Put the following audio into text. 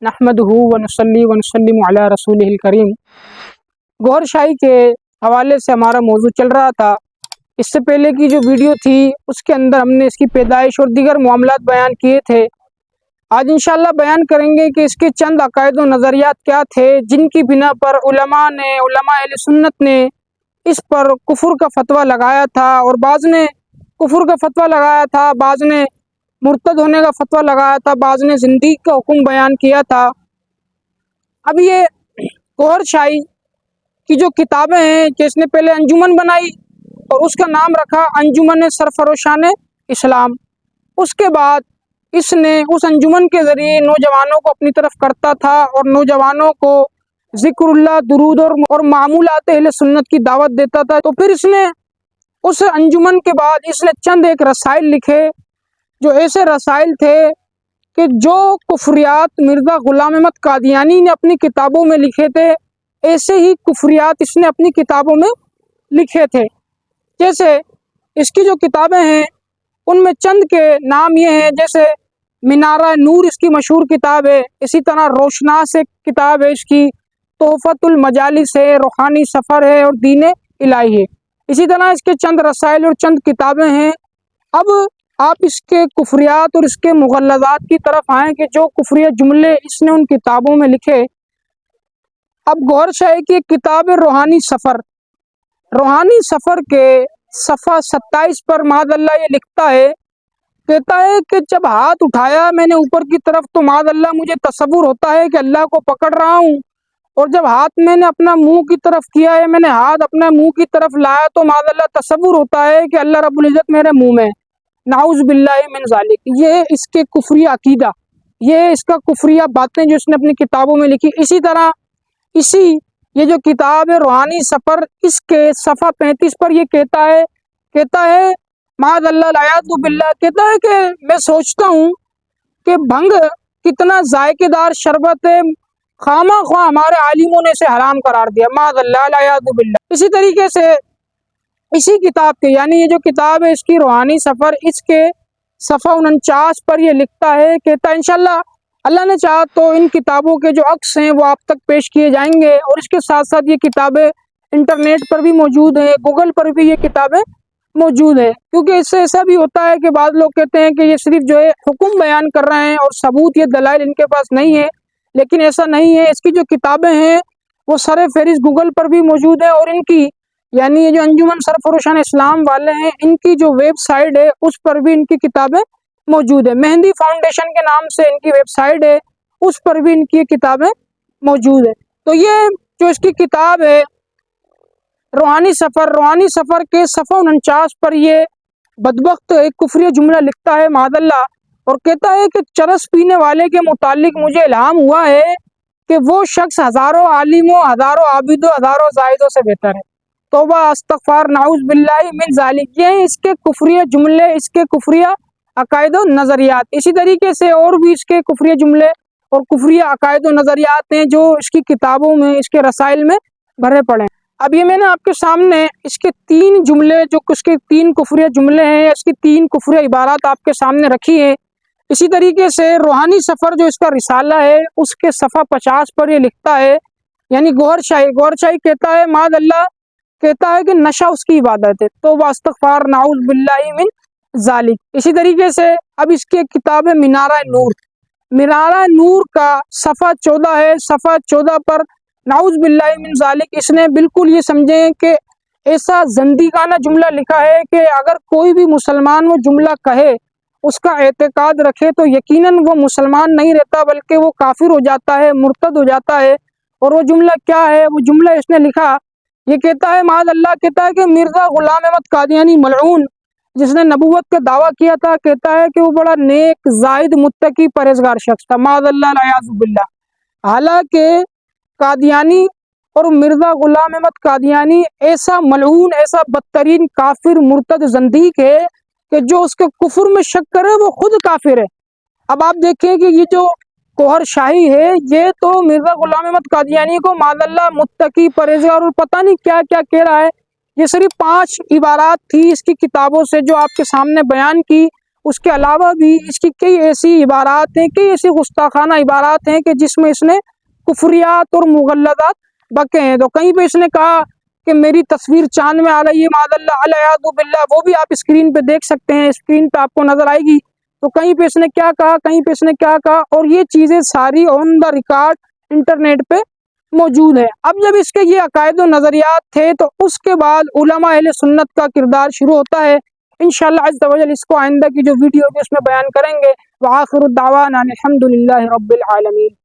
नहमदुहु व नसल्ली व नसल्लिमु अला रसूलिहिल करीम। गौहर शाही के हवाले से हमारा मौजू चल रहा था। इससे पहले की जो वीडियो थी उसके अंदर हमने इसकी पैदाइश और दीगर मामलात बयान किए थे। आज इंशाअल्लाह बयान करेंगे कि इसके चंद अकायद व नज़रियात क्या थे जिनकी बिना पर उलमा अहले सुन्नत ने इस पर कुफर का फतवा लगाया था, और बाज़ ने कुफर का फतवा लगाया था, बाज़ ने मुर्तद होने का फतवा लगाया था, बाज़ ने ज़िंदगी का हुक्म बयान किया था। अब ये गौहर शाही की जो किताबें हैं कि इसने पहले अंजुमन बनाई और उसका नाम रखा अंजुमन सरफरोशान इस्लाम। उसके बाद इसने उस अंजुमन के ज़रिए नौजवानों को अपनी तरफ करता था और नौजवानों को ज़िक्रुल्लाह, दुरूद और मामूलात अहले सुन्नत की दावत देता था। तो फिर इसने उस अंजुमन के बाद इसने चंद एक रसाइल लिखे, जो ऐसे रसाइल थे कि जो कुफरियात मिर्ज़ा ग़ुलाम अहमद कादियानी ने अपनी किताबों में लिखे थे, ऐसे ही कुफरियात इसने अपनी किताबों में लिखे थे। जैसे इसकी जो किताबें हैं उनमें चंद के नाम ये हैं, जैसे मीनारा नूर इसकी मशहूर किताब है, इसी तरह रोशनास एक किताब है इसकी, तोहफ़तुल मजालिस है, रूहानी सफ़र है और दीन इलाही है। इसी तरह इसके चंद रसाइल और चंद किताबें हैं। अब आप इसके कुफरियात और इसके मुग़ल्लज़ात की तरफ आएँ कि जो कुफरिया जुमले इसने उन किताबों में लिखे। अब गौहर शाही की एक किताब है रूहानी सफ़र। रूहानी सफ़र के सफ़ा 27 पर माज़अल्लाह ये लिखता है, कहता है कि जब हाथ उठाया मैंने ऊपर की तरफ तो माज़अल्लाह मुझे तसव्वुर होता है कि अल्लाह को पकड़ रहा हूँ, और जब हाथ मैंने अपना मुंह की तरफ किया है, मैंने हाथ अपना मुंह की तरफ लाया तो माज़अल्लाह तसव्वुर होता है कि अल्लाह रब्बुल इज़्ज़त मेरे मुंह में। नाउज़ बिल्लाहि मिन ज़ालिक। ये इसके कुफरिया अकीदा, ये इसका कुफरिया बातें जो इसने अपनी किताबों में लिखी। इसी तरह ये जो किताब है रूहानी सफ़र, इसके सफ़ा 35 पर ये कहता है माज़अल्लाह लायाज़ु बिल्लाह, कहता है कि मैं सोचता हूँ कि भंग कितना जायकेदार शरबत है, खामा ख्वाह हमारे आलिमों ने इसे हराम करार दिया, माज़अल्लाह लायाज़ु बिल्लाह। इसी तरीके से इसी किताब के, यानी ये जो किताब है इसकी रूहानी सफ़र, इसके सफ़ा 49 पर ये लिखता है, कहता है इंशाअल्लाह अल्लाह ने चाहा तो इन किताबों के जो अक्स हैं वो आप तक पेश किए जाएंगे, और इसके साथ साथ ये किताबें इंटरनेट पर भी मौजूद हैं, गूगल पर भी ये किताबें मौजूद है। क्योंकि इससे ऐसा भी होता है कि बाद लोग कहते हैं कि ये सिर्फ जो है हुक्म बयान कर रहे हैं और सबूत ये दलाइल इनके पास नहीं है, लेकिन ऐसा नहीं है। इसकी जो किताबें हैं वो सरे फहरिस्त गूगल पर भी मौजूद है, और इनकी यानी ये जो अंजुमन सरफरोशान इस्लाम वाले हैं इनकी जो वेबसाइट है उस पर भी इनकी किताबें मौजूद है। मेहंदी फाउंडेशन के नाम से इनकी वेबसाइट है, उस पर भी इनकी किताबें मौजूद है। तो ये जो इसकी किताब है रूहानी सफ़र के सफ़ा 49 पर ये बदबख्त एक कुफरी जुमला लिखता है माज़अल्लाह, और कहता है कि चरस पीने वाले के मुतालिक मुझे इल्हाम हुआ है कि वो शख्स हज़ारों आलिमों, हज़ारों आबिदों, हज़ारों जाहिदों से बेहतर है। तौबा अस्तग़फ़ार नाउज़ बिल्लाहि मिन ज़ालिक। ये इसके कुफरिया जुमले, इसके कुफरिया अकायद व नज़रियात। इसी तरीके से और भी इसके कुफरिया जुमले और कुफरिया अकायद व नज़रियात हैं जो इसकी किताबों में, इसके रसाइल में भरे पड़े हैं। अब ये मैंने आपके सामने इसके 3 जुमले, जो उसके 3 कुफरिया जुमले हैं, इसकी 3 कुफरिया इबारात आपके सामने रखी है। इसी तरीके से रूहानी सफ़र जो इसका रिसाला है उसके सफ़ा 50 पर ये लिखता है, यानी गौहर शाही कहता है माज़अल्लाह, कहता है कि नशा उसकी इबादत है। तो वास्तग़फ़ार नाउज़ बिल्लाहि मिन ज़ालिक। इसी तरीके से अब इसकी एक किताब है मीनारा नूर का सफ़ा 14 है। सफ़ा 14 पर नाउज़ बिल्लाहि मिन ज़ालिक इसने बिल्कुल ये समझें कि ऐसा ज़ंदीगाना जुमला लिखा है कि अगर कोई भी मुसलमान वो जुमला कहे, उसका एतकाद रखे, तो यकीनन वो मुसलमान नहीं रहता बल्कि वो काफिर हो जाता है, मुर्तद हो जाता है। और वो जुमला क्या है? वो जुमला इसने लिखा, ये कहता है माज़अल्लाह, कहता है कि मिर्ज़ा ग़ुलाम अहमद कादियानी मलऊन, जिसने नबूवत का दावा किया था, कहता है कि वो बड़ा नेक, जाहिद, मुत्तकी, परहेज़गार शख्स था, माज़अल्लाह लायाज़ु बिल्लाह। हालांकि कादियानी और मिर्ज़ा ग़ुलाम अहमद कादियानी ऐसा मलऊन, ऐसा बदतरीन काफिर, मुर्तद, ज़ंदीक है कि जो उसके कुफर में शक करे वो खुद काफिर है। अब आप देखें कि ये जो गौहर शाही है ये तो मिर्ज़ा ग़ुलाम अहमद कादियानी को माज़अल्लाह मुत्तकी, परहेज़गार और पता नहीं क्या क्या कह रहा है। ये सिर्फ 5 इबारात थी इसकी किताबों से जो आपके सामने बयान की, اس کے علاوہ بھی اس کی کئی ایسی عبارات ہیں، کئی ایسی گستاخانہ عبارات ہیں کہ جس میں اس نے کفریات اور مغلظات بکے ہیں۔ تو کہیں پہ اس نے کہا کہ میری تصویر چاند میں آ رہی ہے معاذ اللہ العیاذ باللہ، وہ بھی آپ اسکرین پہ دیکھ سکتے ہیں، اسکرین پہ آپ کو نظر آئے گی۔ تو کہیں پہ اس نے کیا کہا، کہیں پہ اس نے کیا کہا، اور یہ چیزیں ساری آن دا ریکارڈ انٹرنیٹ پہ موجود ہے۔ اب جب اس کے یہ عقائد و نظریات تھے تو اس کے بعد علماء اہل سنت کا کردار شروع ہوتا ہے۔ انشاءاللہ عز و جل اس کو آئندہ کی جو ویڈیو ہوگی اس میں بیان کریں گے۔ وآخر الدعوانا الحمد للہ رب العالمین۔